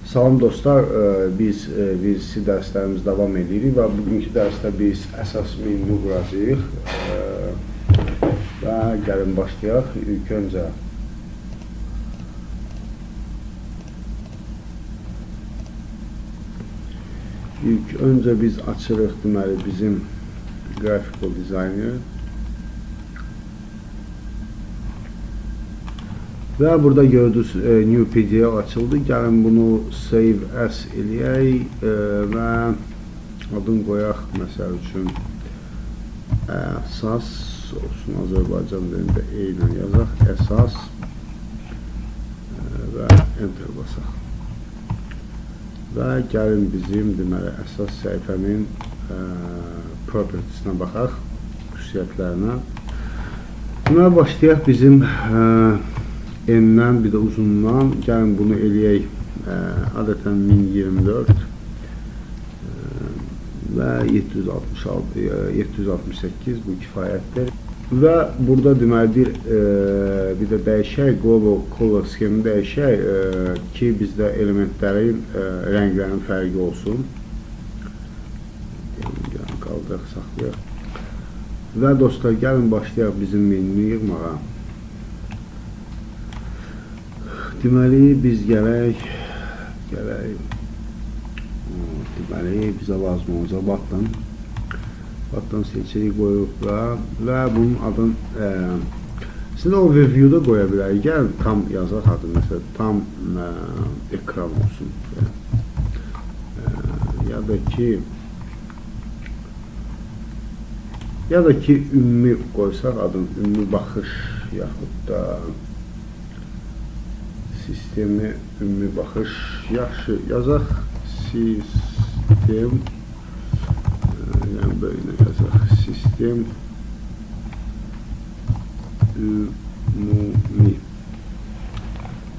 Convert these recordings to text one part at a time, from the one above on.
Salam dostlar, biz dərslərimiz davam edirik və bugünkü dərsdə biz əsas menyu quracağıq və gəlin başlayaq. İlk öncə biz açırıq deməli bizim Graphical Designer. Və burada gördünüz New PDF açıldı. Gəlin bunu Save As eləyək və adını qoyaq məsəl üçün əsas olsun. Azərbaycan dilində E ilə yazaq. Əsas və Enter basaq. Və gəlin bizim deməli əsas səhifənin propertiesine baxaq, xüsusiyyətlərinə. Buna başlayaq bizim enindən, bir də uzundan. Gəlin bunu eləyək adətən 1024 və 768 bu kifayətdir. Və burada deməli bir də dəyişək, Global Color Scheme dəyişək ki bizdə elementlərin rənglərinin fərqi olsun. Gəlin qaldıraq, saxlayaq. Və dostlar gəlin başlayaq bizim menünü yığmağa. Deməli biz gələk deməli bizə lazım olacaq button seçirik, qoyuruq və bunun adını sizin overview'da qoya bilərik. Gəlin tam yazaq adı, məsələn tam ekran olsun ya da ki ümumi qoysaq adını, ümumi baxış yaxud da sistemi ümumi baxış, yaxşı yazaq, sistem yəni böyle yazaq, sistem ümumi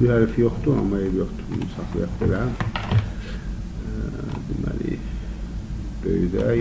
bir hərfi yoxdur, amma ev yoxdur, bunu saxlayaq belə deməli böyüdək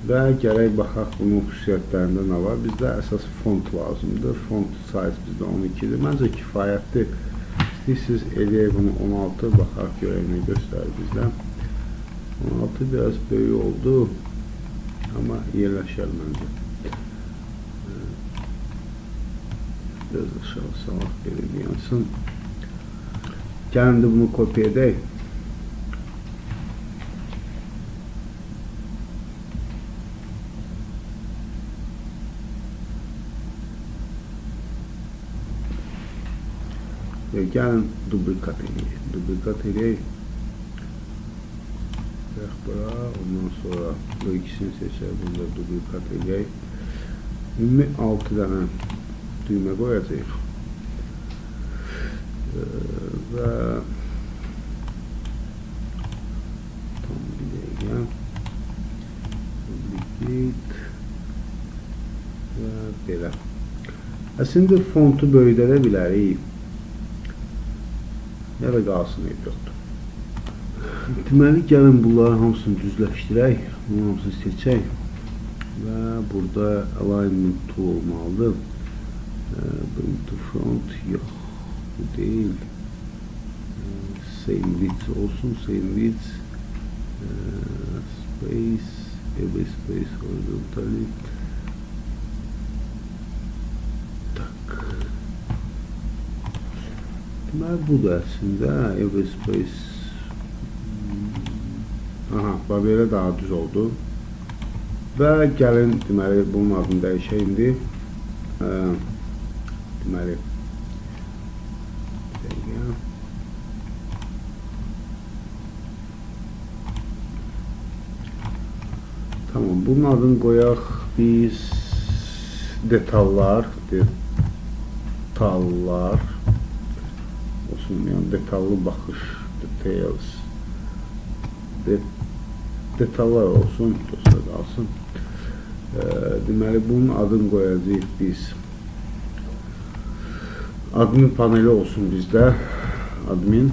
və gərək baxaq bunun xüsusiyyətlərində nə var. Bizdə əsas font lazımdır, font size bizdə 12'dir, məncə kifayətdir. İstəyirsiniz eləyək bunu 16, baxaq görək nə göstərir bizdə. 16 biraz böyük oldu, amma yerləşər məncə. Biraz aşağı salaq, belə yansın. Gəlin də bunu kopya edək. Gəlin dublikat edək. Ondan sonra bu ikisini seçək, bunu da dublikat edək. Ümumi 6 dənə düymə qoyacaq və tam bir dəqiqə duplicate və belə. Əslində fontu böyüdə bilərik ya da qalsın, ev yoxdur. Deməli gəlin bunları hamısını düzləşdirək, bunun hamısını seçək və burada alignment tool olmalıdır. Bring to front yox, bu deyil. Same width olsun, same width, space, every space horizontally. Deməli bu da əslində every space. Aha, belə daha düz oldu. Və gəlin deməli bunun adını dəyişək indi. Deməli tamam, bunun adını qoyaq biz detallar olsun, yəni detallı baxış, details, detallar olsun, dostlar qalsın. Deməli bunun adını qoyacağıq biz, admin paneli olsun bizdə, admin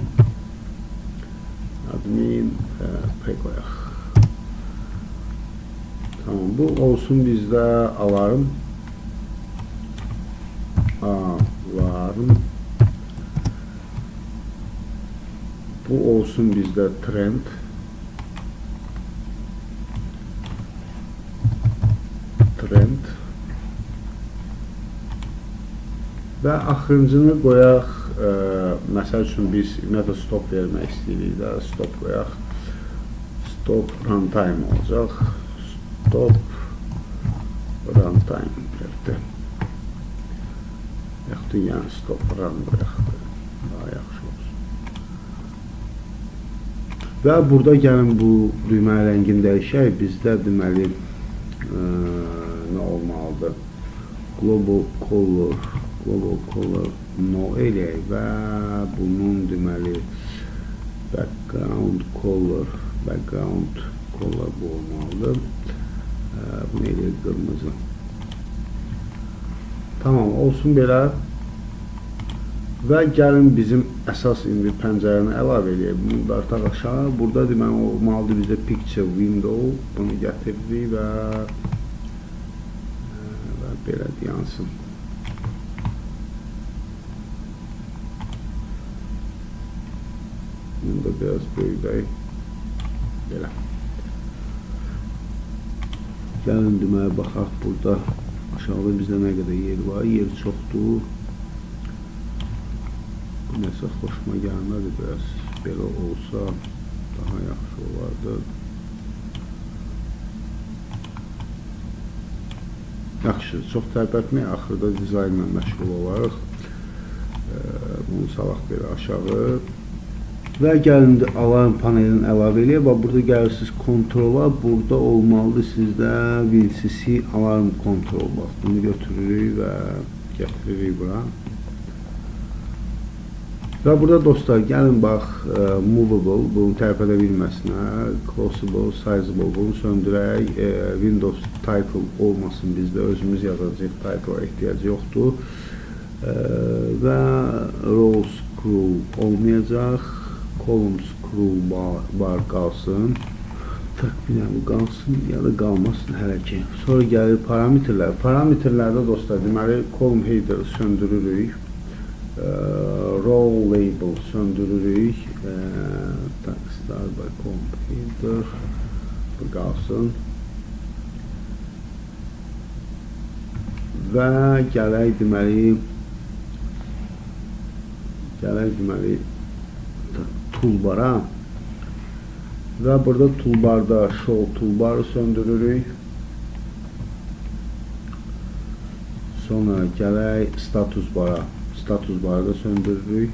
P qoyaq. Tamam, bu olsun bizdə alarm Bu olsun bizdə trend. Və axırıncını qoyaq, məsəl üçün biz ümumiyyətlə stop vermək istəyirik də, stop qoyaq. Stop runtime olacaq. Stop runtime verdi. Yaxud yəni stop run qoyaq. Daha yaxşı olsun. Və burada gəlin bu düymə rəngini dəyişək. Bizdə deməli nə olmalıdır? Global color no eləyək və bunun deməli background color bu olmalıdır. Bunu eləyək qırmızı. Tamam, olsun belə. Və gəlin bizim əsas indi pəncərəni əlavə eləyək. Bunu dartaq aşağı. Burada deməli olmalıdır bizdə picture window. Bunu gətiririk və belə yansın. Bunu da biraz böyüdək. Belə. Gəlin deməli baxaq burada aşağıda bizdə nə qədər yer var. Yer çoxdur. Bu nəsə xoşuma gəlmədi. Biraz belə olsa daha yaxşı olardı. Yaxşı, çox tərpətmək, axırda dizaynla məşğul olarıq. Bunu salaq belə aşağı. Və gəlin alarm panelini əlavə eləyək. Burada gəlirsiniz kontrola, burada olmalıdır sizdə VLCC alarm kontrol. Bunu götürürük və gətiririk bura. Və burada dostlar, gəlin bax, movable, bunu tərpədə bilməsinə, closable, sizable, bunu söndürək, Windows title olmasın bizdə, özümüz yazacaq, title ehtiyac yoxdur. Və row screw olmayacaq, column screw bar qalsın, qalsın ya da qalmasın hələ ki. Sonra gəlir parametrlər. Parametrlərdə dostlar, deməli, column header söndürürük. Row label söndürürük. Start by column header bu qalsın. Və gələk deməli toolbara və burada toolbarda show toolbarı söndürürük. Sonra gələk status barı da söndürürük.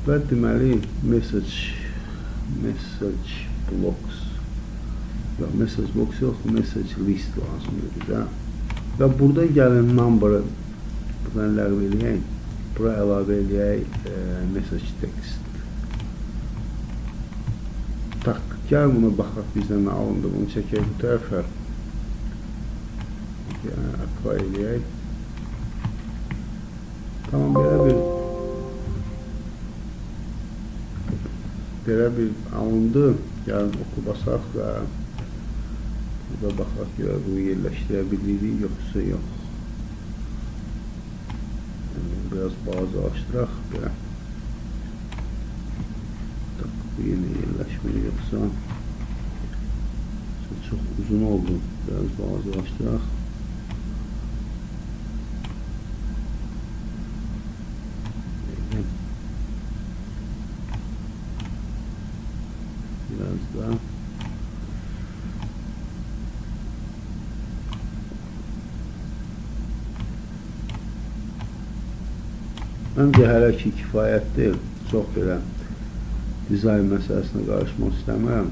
Və deməli message blocks message box yox, message list lazımdır bizə. Və burada gəlin number-ı buradan ləğv eləyək. Bura əlavə eləyək message text. Tak, gəl buna baxaq bizdən nə alındı. Bunu çəkək bu tərəfə. Apply eləyək. Tamam, belə bir alındı. Gəlin oku basaq və burada baxaq görə bunu yerləşdirə bilirik, yoxsa yox. Biraz bazılaşdıraq belə. Bu yenə yerləşmir, yoxsa çox uzun oldu. Biraz bazılaşdıraq. Biraz da məncə hələ ki kifayətdir. Çox belə dizayn məsələsinə qarışmaq istəmirəm.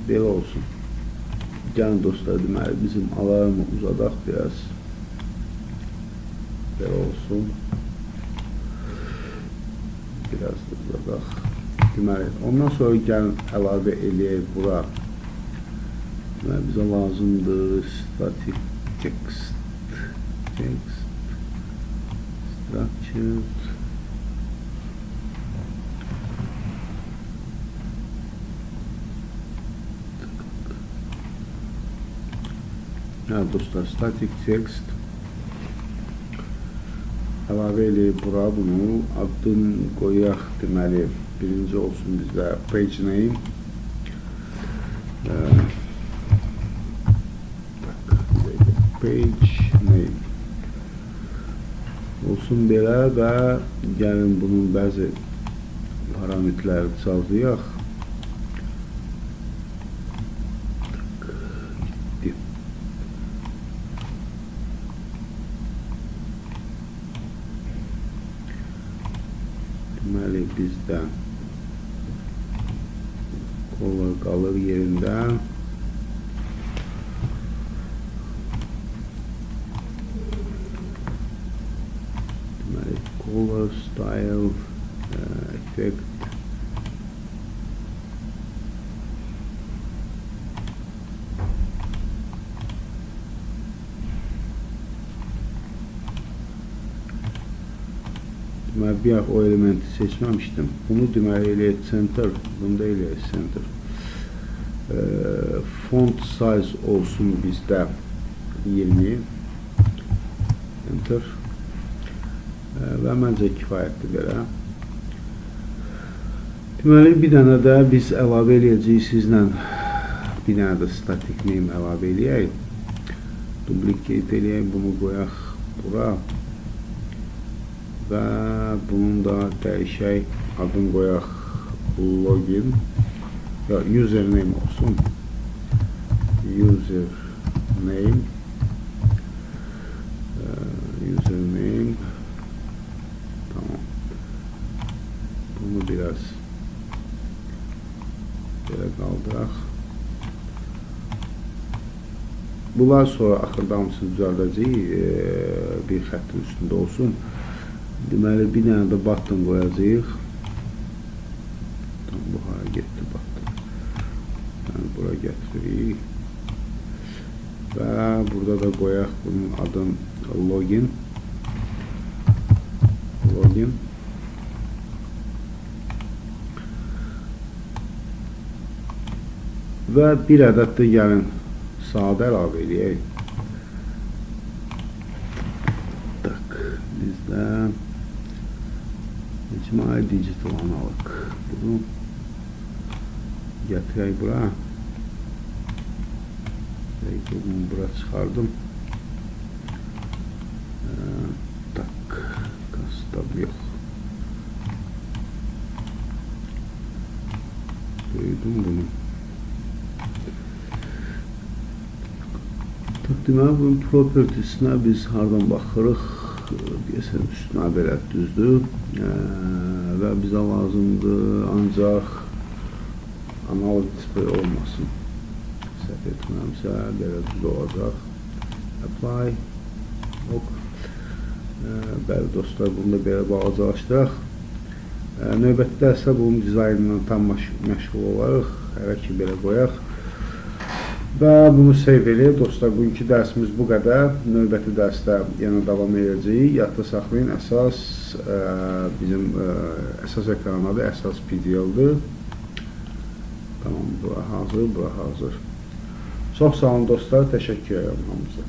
Belə olsun. Gəlin dostlar, deməli bizim alarmı uzadaq biraz. Belə olsun. Biraz da uzadaq. Deməli, ondan sonra gəlin əlavə eləyək bura. Deməli, bizə lazımdır static text structure. Shift. Ha, dostlar, static text əlavə eləyib bura bunu. Adın qoyaq, deməli, birinci olsun bizdə page name. Page name olsun belə və gəlin bunun bəzi parametrləri çalıyaq. Deməli, bizdə color qalır yerində. Deməli, color, style, effect. Deməli, bir o elementi seçməmişdim. Bunu deməli eləyək center, bunda eləyək center. Font size olsun bizdə 20. Enter. Və məncə kifayətdir belə. Deməli, bir dənə də biz əlavə eləyəcəyik sizlə. Bir dənə də static name əlavə eləyək. Duplicate eləyək, bunu qoyaq bura. Və bunun da dəyişək, adını qoyaq login, ya username olsun, username, tamam, bunu biraz belə qaldıraq. Bunlar sonra axırda hamısını düzəldəcəyik, bir xəttin üstündə olsun. Deməli, bir dənə də button qoyacağıq. Tam bu hara getdi button. Yəni, bura getiririk. Və burada da qoyaq bunun adını login. Login. Və bir ədəd də gəlin sadə əlavə eləyək. Bizdə İcmai digital analog. Bunu gətirək bura. Bunu bura çıxardım. Tak, custom yox. Qoydum bunu. Deməli, bunun propertiesine biz hardan baxırıq? Deyəsən üstünə belə düzdür və bizə lazımdır, ancaq analog display olmasın. Səhv etmirəmsə, belə düz olacaq. Apply. Bəli dostlar, bunu da belə balacalaşdıraq. Növbəti dərsdə bunun dizaynından tam məşğul olarıq. Hələ ki belə qoyaq. Və bunu save eləyək. Dostlar, bugünkü dərsimiz bu qədər. Növbəti dərsdə yenə davam edəcəyik. Yadda saxlayın, əsas bizim əsas ekranadır, əsas PDL-dir. Tamam, bura hazır, bura hazır. Çox sağ olun dostlar, təşəkkür edirəm hamınıza.